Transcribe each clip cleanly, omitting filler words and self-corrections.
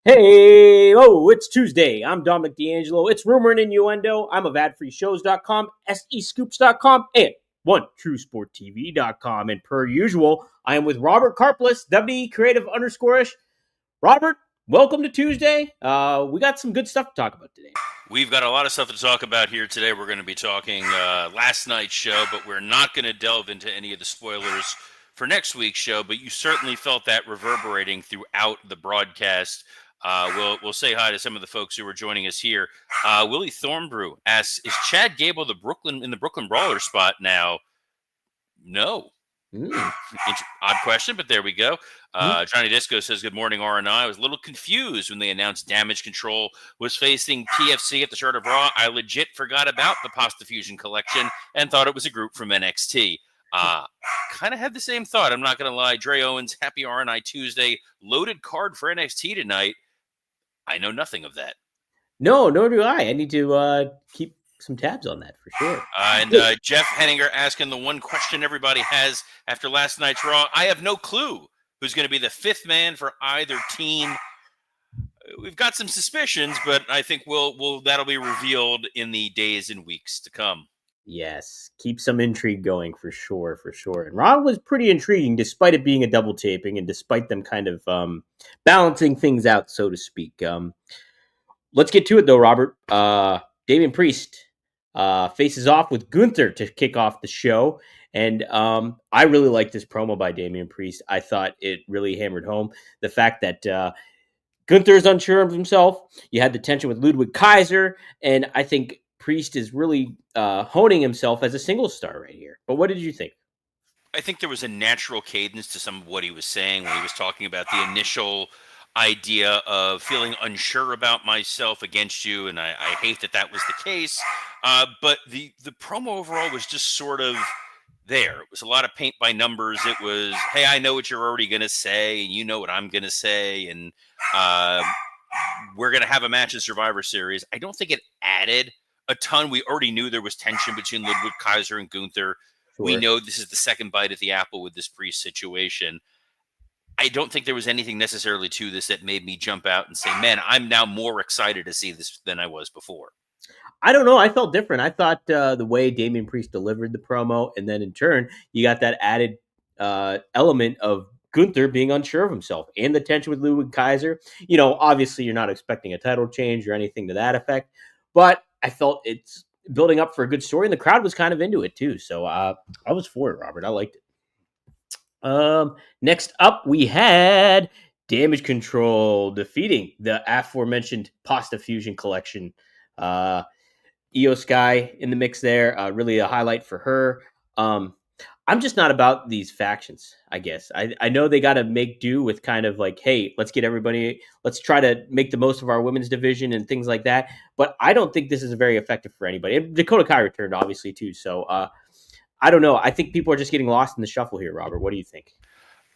Hey, it's Tuesday. I'm Dominic D'Angelo. It's Rumor and Innuendo. I'm of adfreeshows.com, SEScoops.com, and OneTrueSportTV.com. And per usual, I am with Robert Karplus, WWE Creative_ish. Robert, welcome to Tuesday. We got some good stuff to talk about today. We've got a lot of stuff to talk about here today. We're going to be talking last night's show, but we're not going to delve into any of the spoilers for next week's show, but you certainly felt that reverberating throughout the broadcast. We'll say hi to some of the folks who are joining us here. Willie Thornbrew asks, is Chad Gable in the Brooklyn Brawler spot now? No. Odd question, but there we go. Johnny Disco says, good morning, R&I. I was a little confused when they announced Damage Control was facing PFC at the start of Raw. I legit forgot about the Pasta Fusion collection and thought it was a group from NXT. Kind of had the same thought. I'm not going to lie. Dre Owens, happy R&I Tuesday. Loaded card for NXT tonight. I know nothing of that. No, nor do I. I need to keep some tabs on that for sure. And Jeff Henninger asking the one question everybody has after last night's Raw. I have no clue who's going to be the fifth man for either team. We've got some suspicions, but I think that'll be revealed in the days and weeks to come. Yes, keep some intrigue going for sure. And Raw was pretty intriguing despite it being a double taping and despite them kind of balancing things out, so to speak. Let's get to it, though, Robert. Damian Priest faces off with Gunther to kick off the show. And I really liked this promo by Damian Priest. I thought it really hammered home the fact that Gunther is unsure of himself. You had the tension with Ludwig Kaiser, and I think Priest is really honing himself as a single star right here. But what did you think? I think there was a natural cadence to some of what he was saying when he was talking about the initial idea of feeling unsure about myself against you, and I hate that was the case. But the promo overall was just sort of there. It was a lot of paint by numbers. It was, hey, I know what you're already going to say, and you know what I'm going to say, and we're going to have a match in Survivor Series. I don't think it added a ton. We already knew there was tension between Ludwig Kaiser and Gunther. Sure. We know this is the second bite at the apple with this Priest situation. I don't think there was anything necessarily to this that made me jump out and say, man, I'm now more excited to see this than I was before. I don't know. I felt different. I thought the way Damian Priest delivered the promo, and then in turn, you got that added element of Gunther being unsure of himself and the tension with Ludwig Kaiser. You know, obviously you're not expecting a title change or anything to that effect, but I felt it's building up for a good story, and the crowd was kind of into it too. So I was for it, Robert. I liked it. Next up, we had Damage Control defeating the aforementioned Pasta Fusion collection. Io Sky in the mix there. Really a highlight for her. I'm just not about these factions, I guess. I know they got to make do with kind of like, hey, let's try to make the most of our women's division and things like that. But I don't think this is very effective for anybody. And Dakota Kai returned, obviously, too. So I don't know. I think people are just getting lost in the shuffle here, Robert. What do you think?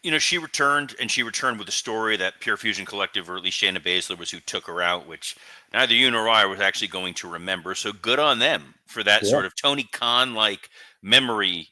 You know, she returned with a story that Pure Fusion Collective, or at least Shayna Baszler, was who took her out, which neither you nor I was actually going to remember. So good on them for that sort of Tony Khan-like memory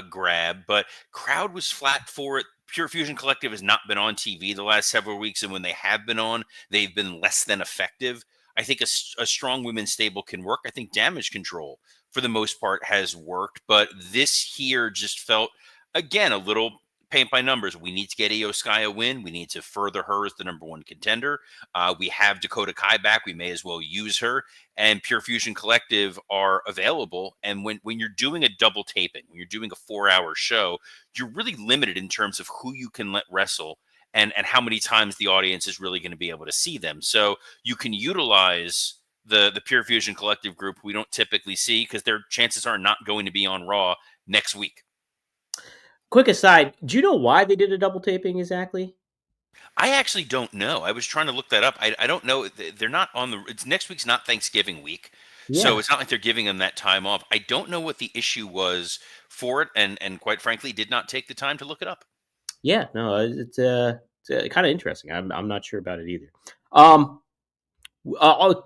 grab. But crowd was flat for it. Pure Fusion Collective has not been on TV the last several weeks, and when they have been on, they've been less than effective. I think a strong women's stable can work. I think Damage Control, for the most part, has worked. But this here just felt, again, a little paint by numbers. We need to get Io Sky a win. We need to further her as the number one contender. We have Dakota Kai back. We may as well use her. And Pure Fusion Collective are available. And when you're doing a double taping, when you're doing a 4-hour show, you're really limited in terms of who you can let wrestle and how many times the audience is really going to be able to see them. So you can utilize the Pure Fusion Collective group we don't typically see because their chances are not going to be on Raw next week. Quick aside, do you know why they did a double taping exactly? I actually don't know. I was trying to look that up. I don't know. They're not on it's next week's not Thanksgiving week. Yeah. So it's not like they're giving them that time off. I don't know what the issue was for it. And quite frankly, did not take the time to look it up. Yeah, no, it's kind of interesting. I'm not sure about it either.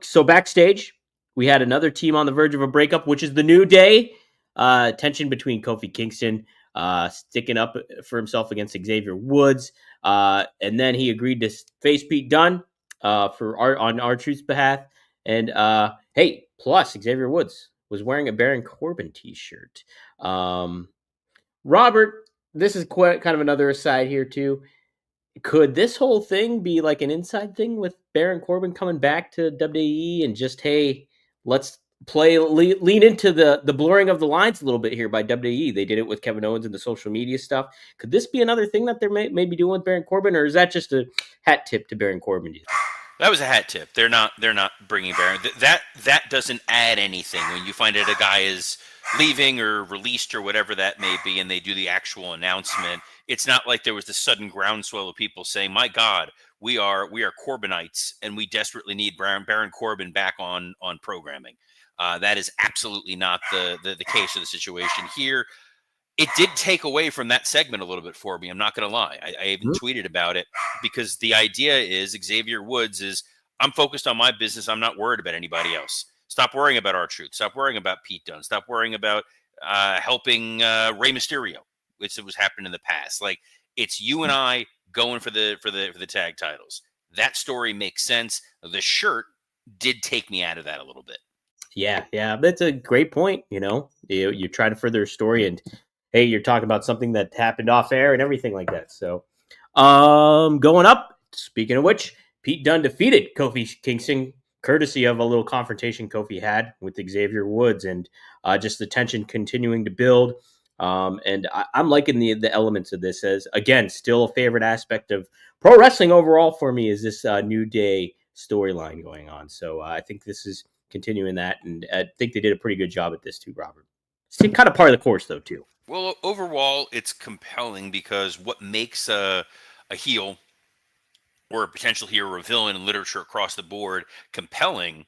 So backstage, we had another team on the verge of a breakup, which is the New Day. Tension between Kofi Kingston sticking up for himself against Xavier Woods. And then he agreed to face Pete Dunne. for our truth's behalf. And hey, plus Xavier Woods was wearing a Baron Corbin T-shirt. Robert, this is quite kind of another aside here too. Could this whole thing be like an inside thing with Baron Corbin coming back to WWE and just, hey, let's lean into the blurring of the lines a little bit here by WWE? They did it with Kevin Owens and the social media stuff. Could this be another thing that they're maybe doing with Baron Corbin, or is that just a hat tip to Baron Corbin? That was a hat tip. They're not bringing Baron. That doesn't add anything when you find out a guy is leaving or released or whatever that may be, and they do the actual announcement. It's not like there was this sudden groundswell of people saying, "My God, we are Corbinites, and we desperately need Baron Corbin back on programming." That is absolutely not the case of the situation here. It did take away from that segment a little bit for me. I'm not going to lie. I even tweeted about it because the idea is Xavier Woods is, I'm focused on my business. I'm not worried about anybody else. Stop worrying about R-Truth. Stop worrying about Pete Dunne. Stop worrying about helping Rey Mysterio, which was happening in the past. Like, it's you and I going for the tag titles. That story makes sense. The shirt did take me out of that a little bit. Yeah, that's a great point. You try to further a story, and hey, you're talking about something that happened off air and everything like that. So, going up. Speaking of which, Pete Dunne defeated Kofi Kingston, courtesy of a little confrontation Kofi had with Xavier Woods, and just the tension continuing to build. And I'm liking the elements of this, as again, still a favorite aspect of pro wrestling overall for me is this New Day storyline going on. So I think this is continuing that, and I think they did a pretty good job at this too, Robert. It's kind of part of the course though too. Well, overall, it's compelling because what makes a heel or a potential hero or a villain in literature across the board compelling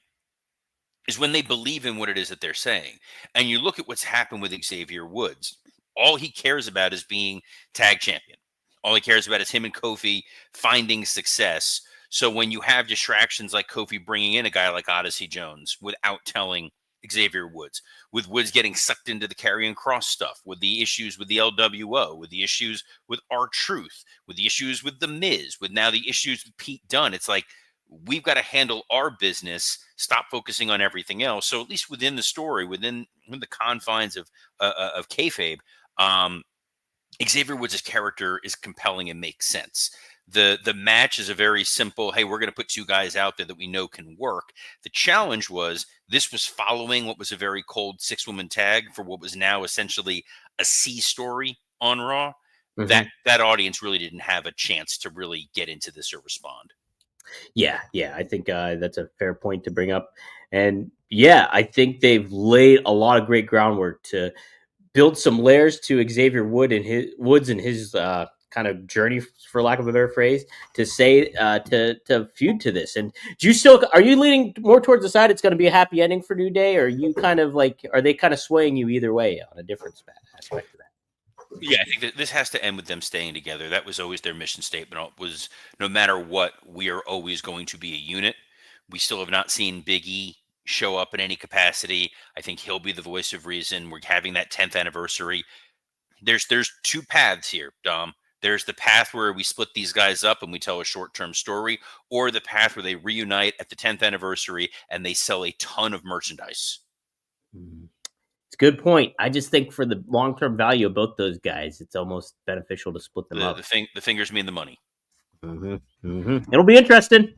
is when they believe in what it is that they're saying. And you look at what's happened with Xavier Woods. All he cares about is being tag champion. All he cares about is him and Kofi finding success. So when you have distractions like Kofi bringing in a guy like Odyssey Jones without telling Xavier Woods, with Woods getting sucked into the Karrion Cross stuff, with the issues with the LWO, with the issues with R-Truth, with the issues with The Miz, with now the issues with Pete Dunne, it's like, we've got to handle our business, stop focusing on everything else. So at least within the story, within the confines of kayfabe, Xavier Woods' character is compelling and makes sense. The match is a very simple, hey, we're going to put two guys out there that we know can work. The challenge was this was following what was a very cold 6-woman tag for what was now essentially a C story on Raw. Mm-hmm. That audience really didn't have a chance to really get into this or respond. Yeah, I think that's a fair point to bring up. And yeah, I think they've laid a lot of great groundwork to build some layers to Xavier Woods and his kind of journey, for lack of a better phrase, to say to feud to this. And are you leaning more towards the side it's going to be a happy ending for New Day, or are you kind of like, are they kind of swaying you either way on a different aspect of that? Yeah, I think that this has to end with them staying together. That was always their mission statement. It was, no matter what, we are always going to be a unit. We still have not seen Big E show up in any capacity. I think he'll be the voice of reason. We're having that 10th anniversary. There's two paths here, Dom. There's the path where we split these guys up and we tell a short-term story, or the path where they reunite at the 10th anniversary and they sell a ton of merchandise. Mm-hmm. It's a good point. I just think for the long-term value of both those guys, it's almost beneficial to split them up. The fingers mean the money. Mm-hmm. Mm-hmm. It'll be interesting.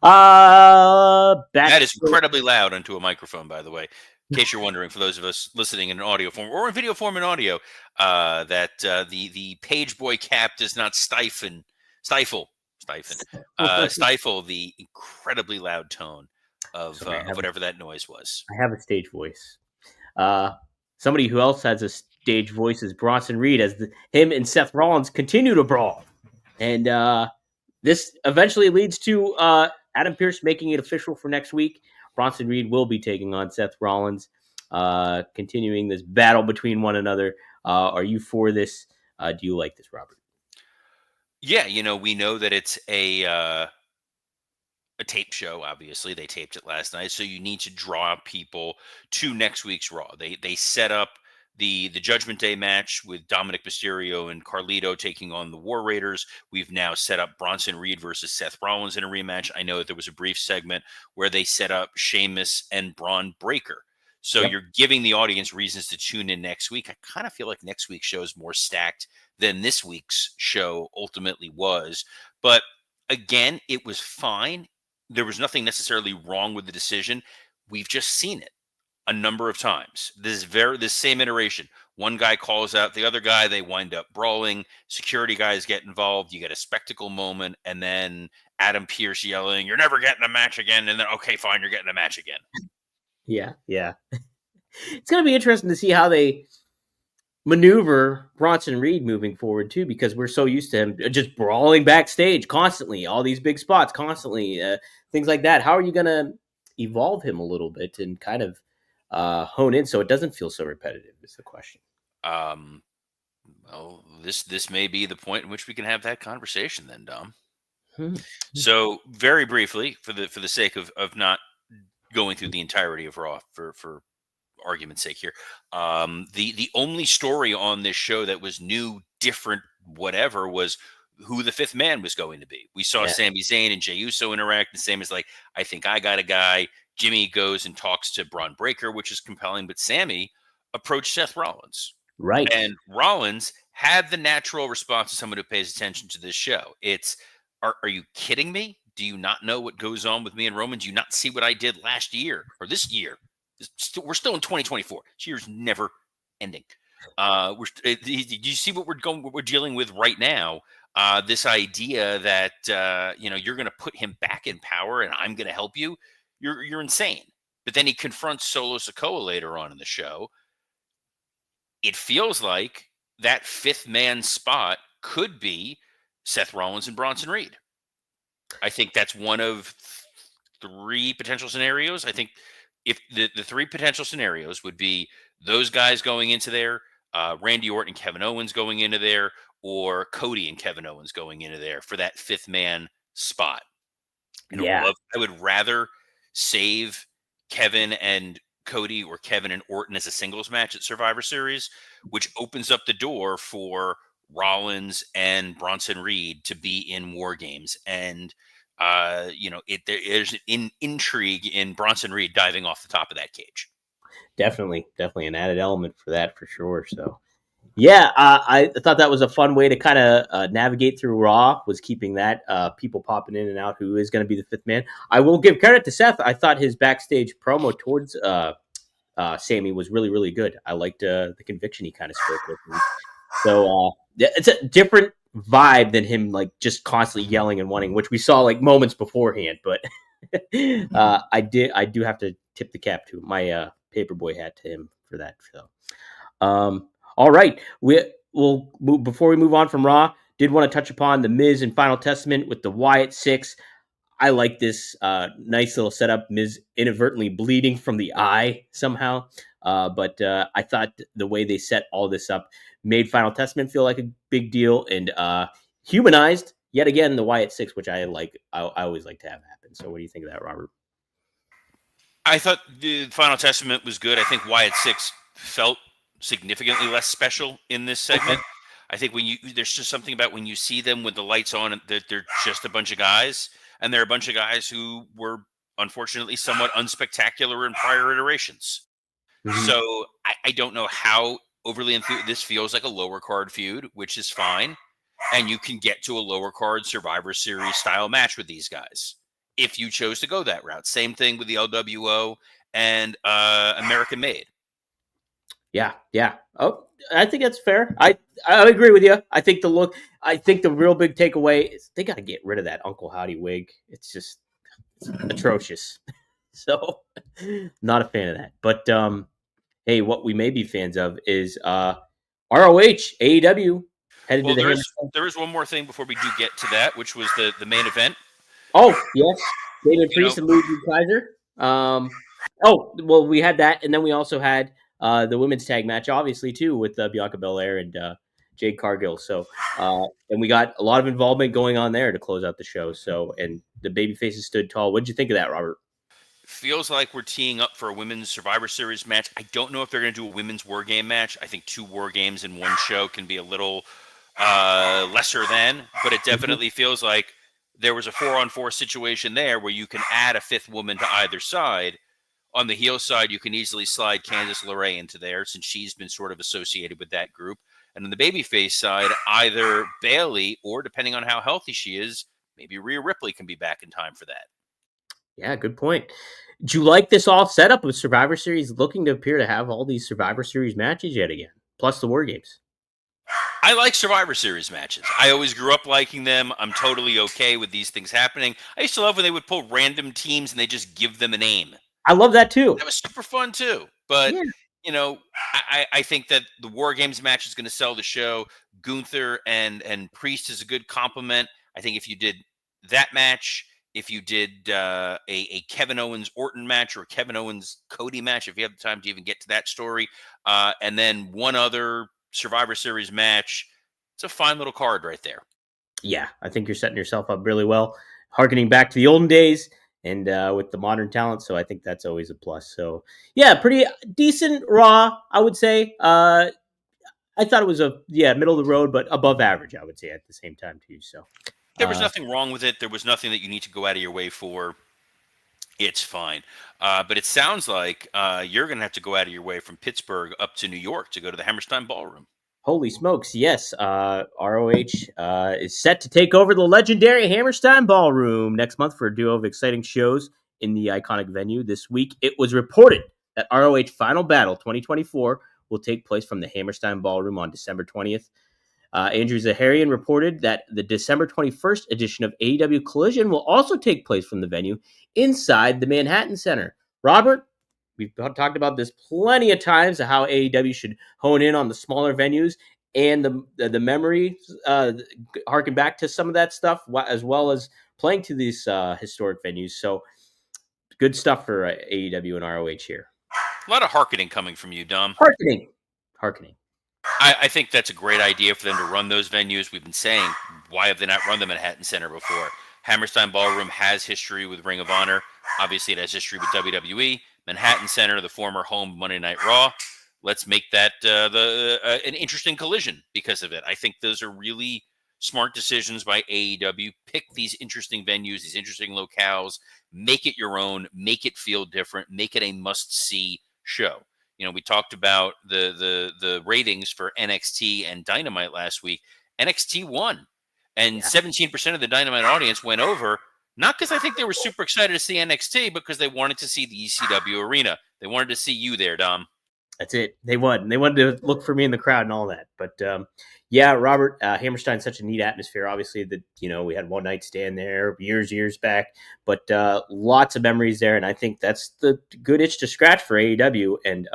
That is incredibly loud onto a microphone, by the way. In case you're wondering, for those of us listening in audio form or in video form and audio, that the page boy cap does not stifle the incredibly loud tone of whatever that noise was. I have a stage voice. Somebody who else has a stage voice is Bronson Reed, as him and Seth Rollins continue to brawl. And this eventually leads to Adam Pearce making it official for next week. Bronson Reed will be taking on Seth Rollins, continuing this battle between one another. Are you for this? Do you like this, Robert? Yeah, we know that it's a tape show. Obviously, they taped it last night, so you need to draw people to next week's Raw. They set up the Judgment Day match with Dominic Mysterio and Carlito taking on the War Raiders. We've now set up Bronson Reed versus Seth Rollins in a rematch. I know that there was a brief segment where they set up Sheamus and Braun Breaker. So Yep. you're giving the audience reasons to tune in next week. I kind of feel like next week's show is more stacked than this week's show ultimately was. But again, it was fine. There was nothing necessarily wrong with the decision. We've just seen it a number of times. This same iteration. One guy calls out the other guy, they wind up brawling, security guys get involved, you get a spectacle moment, and then Adam Pearce yelling, "You're never getting a match again," and then, okay, fine, you're getting a match again. Yeah. It's going to be interesting to see how they maneuver Bronson Reed moving forward too, because we're so used to him just brawling backstage constantly, all these big spots constantly, things like that. How are you going to evolve him a little bit and kind of hone in so it doesn't feel so repetitive? Is the question. Um, well, this may be the point in which we can have that conversation then, Dom. So very briefly, for the sake of not going through the entirety of Raw for argument's sake here, the only story on this show that was new, different, whatever, was who the fifth man was going to be. We saw Sami Zayn and Jey Uso interact. The same as like, I think I got a guy. Jimmy goes and talks to Braun Breaker, which is compelling, but Sami approached Seth Rollins. Right. And Rollins had the natural response to someone who pays attention to this show. It's, are you kidding me? Do you not know what goes on with me and Roman? Do you not see what I did last year or this year? We're still in 2024. This year's never ending. Do you see what we're dealing with right now? This idea that you're going to put him back in power and I'm going to help you. You're insane. But then he confronts Solo Sikoa later on in the show. It feels like that fifth man spot could be Seth Rollins and Bronson Reed. I think that's one of three potential scenarios. I think if the three potential scenarios would be those guys going into there, Randy Orton and Kevin Owens going into there, or Cody and Kevin Owens going into there for that fifth man spot. I would rather save Kevin and Cody or Kevin and Orton as a singles match at Survivor Series, which opens up the door for Rollins and Bronson Reed to be in War Games. And, there's an intrigue in Bronson Reed diving off the top of that cage. Definitely an added element for that for sure. So, yeah, I thought that was a fun way to kind of navigate through Raw, was keeping that people popping in and out who is going to be the fifth man. I will give credit to Seth. I thought his backstage promo towards Sami was really, really good. I liked the conviction he kind of spoke with. So it's a different vibe than him like just constantly yelling and wanting, which we saw like moments beforehand. But I do have to tip the cap to my paperboy hat to him for that. So all right, we'll move, before we move on from Raw, did want to touch upon the Miz and Final Testament with the Wyatt Six. I like this nice little setup. Miz inadvertently bleeding from the eye somehow. But I thought the way they set all this up made Final Testament feel like a big deal and humanized, yet again, the Wyatt Six, which I like. I always like to have happen. So what do you think of that, Robert? I thought the Final Testament was good. I think Wyatt Six felt significantly less special in this segment. I think there's just something about when you see them with the lights on, and they're just a bunch of guys. And they're a bunch of guys who were, unfortunately, somewhat unspectacular in prior iterations. Mm-hmm. So I don't know how overly this feels like a lower card feud, which is fine. And you can get to a lower card Survivor Series style match with these guys if you chose to go that route. Same thing with the LWO and American Made. Yeah. Oh, I think that's fair. I agree with you. I think the real big takeaway is they got to get rid of that Uncle Howdy wig. It's atrocious. So, not a fan of that. But hey, what we may be fans of is ROH, AEW headed to the. There is one more thing before we do get to that, which was the main event. Oh yes, David Priest and Ludwig Kaiser. We had that, and then we also had the women's tag match, obviously, too, with Bianca Belair and Jade Cargill. So, and we got a lot of involvement going on there to close out the show. So, and the baby faces stood tall. What did you think of that, Robert? feels like we're teeing up for a women's Survivor Series match. I don't know if they're going to do a women's War Game match. I think 2 War Games in one show can be a little lesser than, but it Mhm. definitely feels like there was a 4-on-4 situation there where you can add a 5th woman to either side. On the heel side, you can easily slide Candice LeRae into there since she's been sort of associated with that group. And on the babyface side, either Bailey or, depending on how healthy she is, maybe Rhea Ripley can be back in time for that. Yeah, good point. Do you like this all setup of Survivor Series looking to appear to have all these Survivor Series matches yet again, plus the War Games? I like Survivor Series matches. I always grew up liking them. I'm totally okay with these things happening. I used to love when they would pull random teams and they just give them a name. I love that too. That was super fun too. But Yeah, you know, I think that the War Games match is going to sell the show. Gunther and Priest is a good compliment. I think if you did that match, if you did a Kevin Owens Orton match or a Kevin Owens Cody match, if you have the time to even get to that story, and then one other Survivor Series match, it's a fine little card right there. yeah. I think you're setting yourself up really well, harkening back to the olden days and with the modern talent. So I think that's always a plus. So yeah, pretty decent Raw, I would say. I thought it was a middle of the road, but above average, I would say at the same time too. So There was uh, nothing wrong with it. There was nothing that you need to go out of your way for. It's fine. But it sounds like you're going to have to go out of your way from Pittsburgh up to New York to go to the Hammerstein Ballroom. holy smokes, yes. ROH is set to take over the legendary Hammerstein Ballroom next month for a duo of exciting shows in the iconic venue. This week, it was reported that ROH Final Battle 2024 will take place from the Hammerstein Ballroom on December 20th. Andrew Zaharian reported that the December 21st edition of AEW Collision will also take place from the venue inside the Manhattan Center. Robert, we've talked about this plenty of times, how AEW should hone in on the smaller venues and the memory, harken back to some of that stuff, as well as playing to these historic venues. So good stuff for AEW and ROH here. A lot of harkening coming from you, Dom. Harkening. Harkening. I think that's a great idea for them to run those venues. We've been saying, why have they not run the Manhattan Center before? Hammerstein Ballroom has history with Ring of Honor. Obviously, it has history with WWE. Manhattan Center, the former home of Monday Night Raw. Let's make that an interesting collision because of it. I think those are really smart decisions by AEW. Pick these interesting venues, these interesting locales, make it your own, make it feel different, make it a must-see show. You know, we talked about the ratings for NXT and Dynamite last week. NXT won, and Yeah. 17% of the Dynamite audience went over. Not because I think they were super excited to see NXT, because they wanted to see the ECW arena. They wanted to see you there, Dom. That's it. They won. They wanted to look for me in the crowd and all that. But yeah, Robert, Hammerstein's such a neat atmosphere. Obviously, that we had one night stand there years back, but lots of memories there, and I think that's the good itch to scratch for AEW. And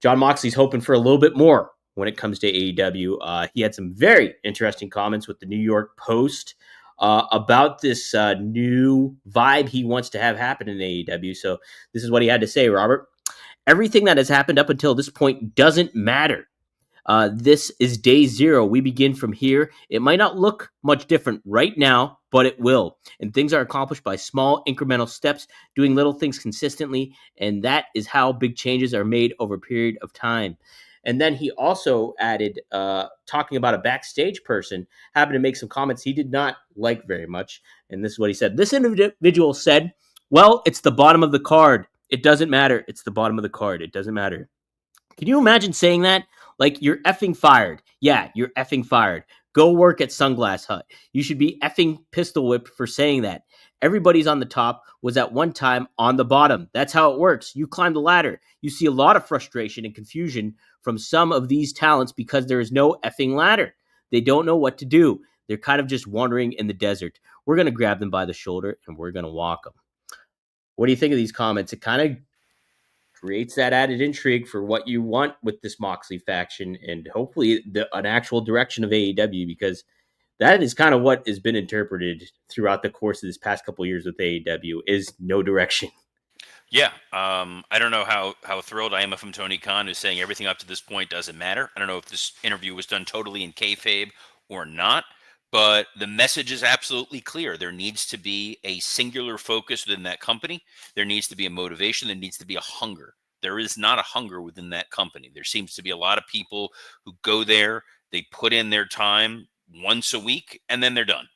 John Moxley's hoping for a little bit more when it comes to AEW. He had some very interesting comments with the New York Post about this new vibe he wants to have happen in AEW. So this is what he had to say, Robert. Everything that has happened up until this point doesn't matter. This is day zero. We begin from here. It might not look much different right now, but it will. And things are accomplished by small incremental steps, doing little things consistently. And that is how big changes are made over a period of time. And then he also added, talking about a backstage person, happened to make some comments he did not like very much. And this is what he said. This individual said, well, it's the bottom of the card. It doesn't matter. It's the bottom of the card. It doesn't matter. Can you imagine saying that? Like, you're effing fired. Yeah, you're effing fired. Go work at Sunglass Hut. You should be effing pistol whipped for saying that. Everybody's on the top was at one time on the bottom. That's how it works. You climb the ladder. You see a lot of frustration and confusion from some of these talents because there is no effing ladder. They don't know what to do. They're kind of just wandering in the desert. We're going to grab them by the shoulder and we're going to walk them. What do you think of these comments? It kind of creates that added intrigue for what you want with this Moxley faction and hopefully an actual direction of AEW, because that is kind of what has been interpreted throughout the course of this past couple of years with AEW is no direction. Yeah, I don't know how thrilled I am from Tony Khan, who's saying everything up to this point doesn't matter. I don't know if this interview was done totally in kayfabe or not, But the message is absolutely clear. There needs to be a singular focus within that company. There needs to be a motivation. There needs to be a hunger. There is not a hunger within that company. There seems to be a lot of people who go there, they put in their time once a week, and then they're done.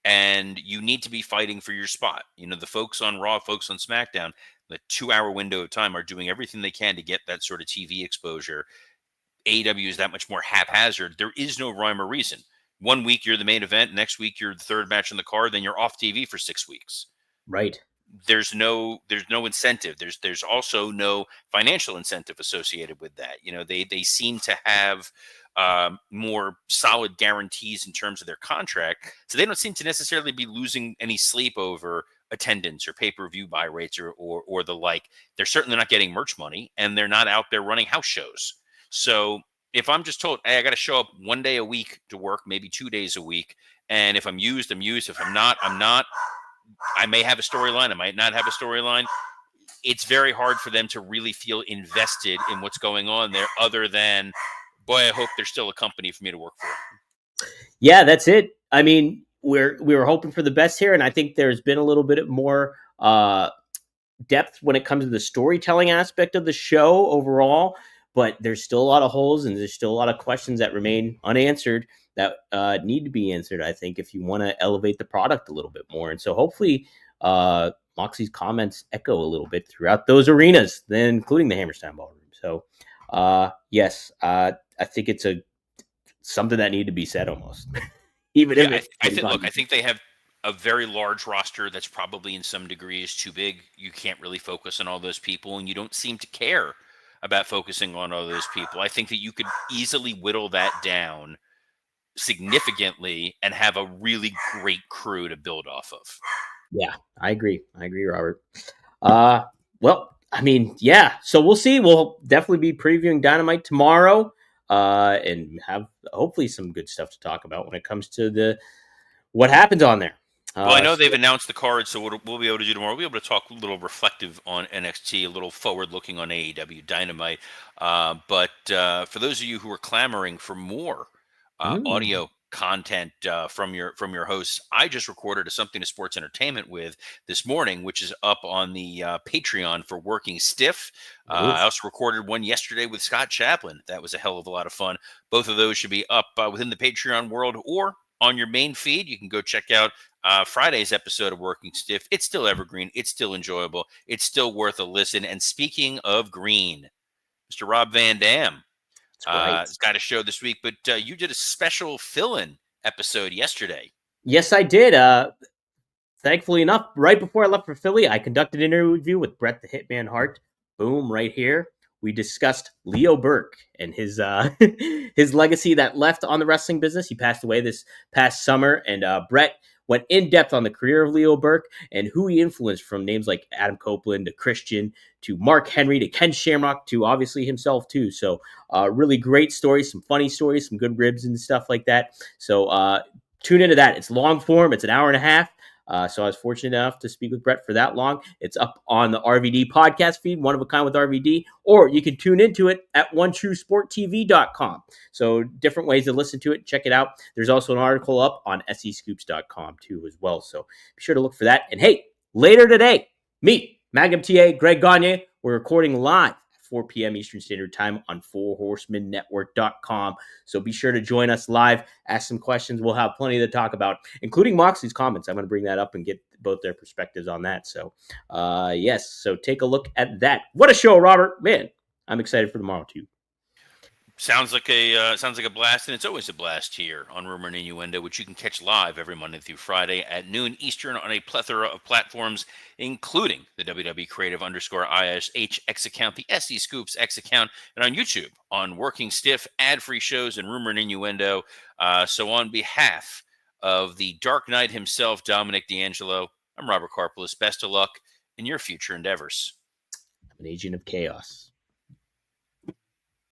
And you need to be fighting for your spot. The folks on Raw, folks on SmackDown, the 2-hour window of time are doing everything they can to get that sort of TV exposure. AEW is that much more haphazard. There is no rhyme or reason. One week you're the main event, next week you're the third match on the card, then you're off TV for 6 weeks. Right. There's no incentive. There's also no financial incentive associated with that. They seem to have more solid guarantees in terms of their contract, so they don't seem to necessarily be losing any sleep over attendance or pay-per-view buy rates or the like. They're certainly not getting merch money, and they're not out there running house shows. So if I'm just told, hey, I got to show up 1 day a week to work, maybe 2 days a week, and if I'm used, I'm used. If I'm not, I'm not. I may have a storyline. I might not have a storyline. It's very hard for them to really feel invested in what's going on there, other than, boy, I hope there's still a company for me to work for. Yeah, that's it. I mean, we were hoping for the best here, and I think there's been a little bit more depth when it comes to the storytelling aspect of the show overall. But there's still a lot of holes, and there's still a lot of questions that remain unanswered that need to be answered, I think, if you want to elevate the product a little bit more. And so hopefully Moxley's comments echo a little bit throughout those arenas, then including the Hammerstein Ballroom. So, yes, I think it's something that needed to be said almost. Even if I think they have a very large roster that's probably in some degrees too big. You can't really focus on all those people, and you don't seem to care about focusing on all those people. I think that you could easily whittle that down significantly and have a really great crew to build off of. Yeah, I agree, Robert. Well, I mean, yeah, so we'll see. We'll definitely be previewing Dynamite tomorrow and have hopefully some good stuff to talk about when it comes to what happens on there. Well, I know they've announced the card, so what we'll be able to do tomorrow, we'll be able to talk a little reflective on NXT, a little forward-looking on AEW Dynamite. But for those of you who are clamoring for more audio content from your hosts, I just recorded a Something to Sports Entertainment with this morning, which is up on the Patreon for Working Stiff. I also recorded one yesterday with Scott Chaplin. That was a hell of a lot of fun. Both of those should be up within the Patreon world or on your main feed. You can go check out Friday's episode of Working Stiff. It's still evergreen. It's still enjoyable. It's still worth a listen. And speaking of green, Mr. Rob Van Dam has got a show this week, but you did a special fill-in episode yesterday. Yes, I did. Thankfully enough, right before I left for Philly, I conducted an interview with Bret the Hitman Hart. Boom, right here. We discussed Leo Burke and his his legacy that left on the wrestling business. He passed away this past summer, and Bret went in depth on the career of Leo Burke and who he influenced, from names like Adam Copeland to Christian to Mark Henry to Ken Shamrock to obviously himself too. So really great stories, some funny stories, some good ribs and stuff like that. So tune into that. It's long form. It's an hour and a half. So I was fortunate enough to speak with Bret for that long. It's up on the RVD podcast feed, One of a Kind with RVD, or you can tune into it at OneTrueSportTV.com. So different ways to listen to it. Check it out. There's also an article up on SEScoops.com too as well. So be sure to look for that. And hey, later today, meet Magnum TA, Greg Gagne. We're recording live 4 p.m. Eastern Standard Time on 4HorsemenNetwork.com. So be sure to join us live, ask some questions. We'll have plenty to talk about, including Moxley's comments. I'm going to bring that up and get both their perspectives on that. So, yes, so take a look at that. What a show, Robert. Man, I'm excited for tomorrow, too. Sounds like a blast, and it's always a blast here on Rumor and Innuendo, which you can catch live every Monday through Friday at noon Eastern on a plethora of platforms, including the WWE Creative _ISH X account, the SE Scoops X account, and on YouTube on Working Stiff, ad-free shows, and Rumor and Innuendo. So on behalf of the Dark Knight himself, Dominic D'Angelo, I'm Robert Karpelis. Best of luck in your future endeavors. I'm an agent of chaos.